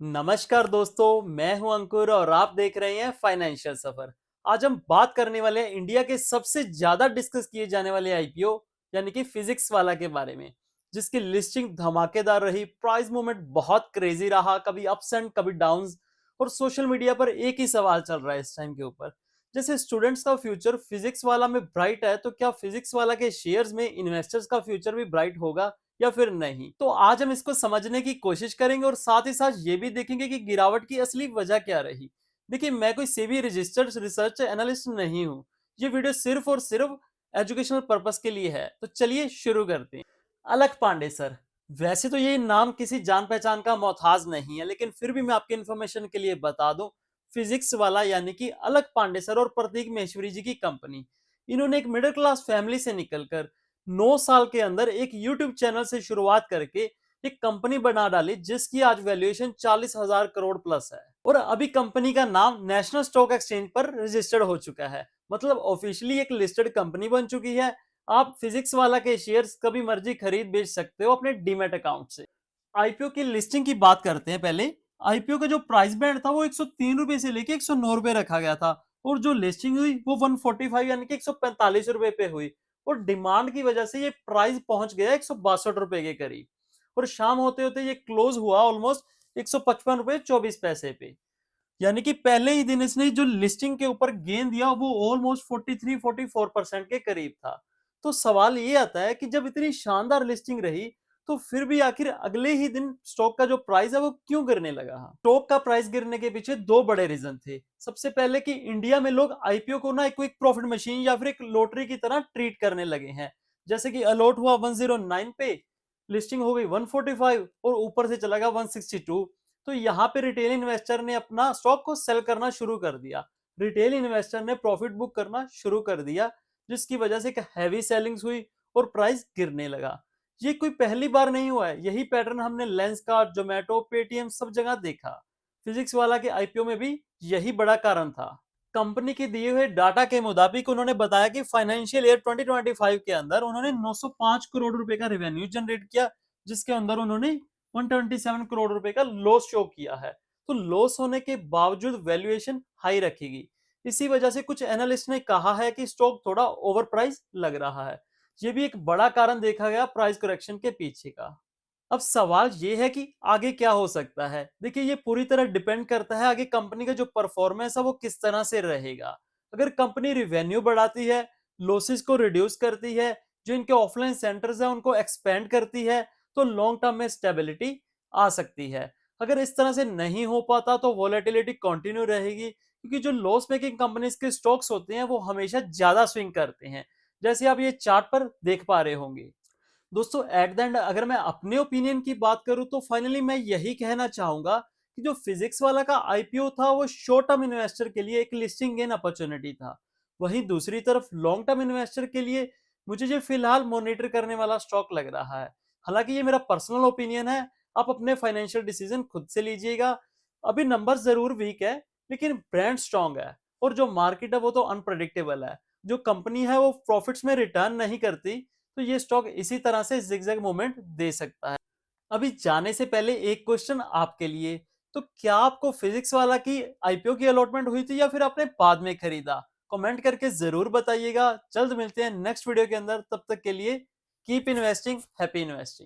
नमस्कार दोस्तों, मैं हूं अंकुर और आप देख रहे हैं फाइनेंशियल सफर। आज हम बात करने वाले हैं इंडिया के सबसे ज्यादा डिस्कस किए जाने वाले आईपीओ यानी कि फिजिक्स वाला के बारे में, जिसकी लिस्टिंग धमाकेदार रही। प्राइस मूवमेंट बहुत क्रेजी रहा, कभी अप्स एंड कभी डाउन्स। और सोशल मीडिया पर एक ही सवाल चल रहा है इस टाइम के ऊपर, जैसे स्टूडेंट्स का फ्यूचर फिजिक्स वाला में ब्राइट है, तो क्या फिजिक्स वाला के शेयर्स में इन्वेस्टर्स का फ्यूचर भी ब्राइट होगा या फिर नहीं। तो आज हम इसको समझने की कोशिश करेंगे और साथ ही साथ ये भी देखेंगे कि गिरावट की असली वजह क्या रही। देखिए, मैं कोई सेबी रजिस्टर्ड रिसर्च एनालिस्ट नहीं हूँ। ये वीडियो सिर्फ और सिर्फ एजुकेशनल पर्पस के लिए है। तो चलिए शुरू करते हैं। अलक पांडे सर, वैसे तो ये नाम किसी जान पहचान का मोहताज नहीं है, लेकिन फिर भी मैं आपके इन्फॉर्मेशन के लिए बता दूं। फिजिक्स वाला यानी कि अलक पांडे सर और प्रतीक महेश्वरी जी की कंपनी, इन्होंने एक मिडिल क्लास फैमिली से निकलकर 9 साल के अंदर एक यूट्यूब चैनल से शुरुआत करके एक कंपनी बना डाली, जिसकी आज वैल्यूएशन 40,000 करोड़ प्लस है। और अभी कंपनी का नाम नेशनल स्टॉक एक्सचेंज पर रजिस्टर्ड हो चुका है, मतलब ऑफिशियली एक लिस्टेड कंपनी बन चुकी है। आप फिजिक्स वाला के शेयर्स कभी मर्जी खरीद बेच सकते हो अपने डीमैट अकाउंट से। आईपीओ की लिस्टिंग की बात करते हैं पहले। आईपीओ का जो प्राइस बैंड था वो 103 रुपए से लेके 109 रुपए रखा गया था, और जो लिस्टिंग हुई वो 145 यानी कि 145 रुपए पे हुई। और डिमांड की वजह से ये प्राइस पहुंच गया 162 रुपए के करीब। और शाम होते होते ये क्लोज हुआ ऑलमोस्ट 155 रुपए 24 पैसे पे। यानी कि पहले ही दिन इसने जो लिस्टिंग के ऊपर गेन दिया वो ऑलमोस्ट 43-44% के करीब था। तो सवाल ये आता है कि जब इतनी शानदार लिस्टिंग रही, तो फिर भी आखिर अगले ही दिन स्टॉक का जो प्राइस है वो क्यों गिरने लगा। स्टॉक का प्राइस गिरने के पीछे दो बड़े रीजन थे। सबसे पहले कि इंडिया में लोग आईपीओ को ना एक क्विक प्रॉफिट मशीन या फिर एक लॉटरी की तरह ट्रीट करने लगे हैं। जैसे कि अलॉट हुआ 109 पे, लिस्टिंग हो गई 145 और ऊपर से चला गया 162। तो यहाँ पे रिटेल इन्वेस्टर ने अपना स्टॉक को सेल करना शुरू कर दिया। रिटेल इन्वेस्टर ने प्रॉफिट बुक करना शुरू कर दिया, जिसकी वजह से एक हैवी सेलिंग्स हुई और प्राइस गिरने लगा। ये कोई पहली बार नहीं हुआ है, यही पैटर्न हमने लेंसकार्ट, जोमेटो, पेटीएम सब जगह देखा। फिजिक्स वाला के आईपीओ में भी यही बड़ा कारण था। कंपनी के दिए हुए डाटा के मुताबिक उन्होंने बताया कि फाइनेंशियल ईयर 2025 के अंदर उन्होंने 905 करोड़ रुपए का रेवेन्यू जनरेट किया, जिसके अंदर उन्होंने 127 करोड़ रुपए का लॉस शो किया है। तो लॉस होने के बावजूद वैल्यूएशन हाई रखेगी। इसी वजह से कुछ एनालिस्ट ने कहा है कि स्टॉक थोड़ा ओवर प्राइस लग रहा है। ये भी एक बड़ा कारण देखा गया प्राइस करेक्शन के पीछे का। अब सवाल ये है कि आगे क्या हो सकता है। देखिए, ये पूरी तरह डिपेंड करता है आगे कंपनी का जो परफॉर्मेंस है वो किस तरह से रहेगा। अगर कंपनी रिवेन्यू बढ़ाती है, लॉसेस को रिड्यूस करती है, जो इनके ऑफलाइन सेंटर्स हैं उनको एक्सपेंड करती है, तो लॉन्ग टर्म में स्टेबिलिटी आ सकती है। अगर इस तरह से नहीं हो पाता तो वोलेटिलिटी कंटिन्यू रहेगी, क्योंकि जो लॉस मेकिंग कंपनीज के स्टॉक्स होते हैं वो हमेशा ज्यादा स्विंग करते हैं, जैसे आप ये चार्ट पर देख पा रहे होंगे। दोस्तों, एट द एंड अगर मैं अपने ओपिनियन की बात करूं तो फाइनली मैं यही कहना चाहूंगा कि जो फिजिक्स वाला का आईपीओ था वो शॉर्ट टर्म इन्वेस्टर के लिए एक लिस्टिंग गेन अपॉर्चुनिटी था। वहीं दूसरी तरफ लॉन्ग टर्म इन्वेस्टर के लिए मुझे ये फिलहाल मॉनिटर करने वाला स्टॉक लग रहा है। हालांकि ये मेरा पर्सनल ओपिनियन है, आप अपने फाइनेंशियल डिसीजन खुद से लीजिएगा। अभी नंबर जरूर वीक है, लेकिन ब्रांड स्ट्रांग है और जो मार्केट है वो तो अनप्रडिक्टेबल है। जो कंपनी है वो प्रॉफिट्स में रिटर्न नहीं करती, तो ये स्टॉक इसी तरह से जिगजैग मूवमेंट दे सकता है। अभी जाने से पहले एक क्वेश्चन आपके लिए। तो क्या आपको फिजिक्स वाला की आईपीओ की अलॉटमेंट हुई थी या फिर आपने बाद में खरीदा? कमेंट करके जरूर बताइएगा। जल्द मिलते हैं नेक्स्ट वीडियो के अंदर, तब तक के लिए कीप इन्वेस्टिंग, हैप्पी इन्वेस्टिंग।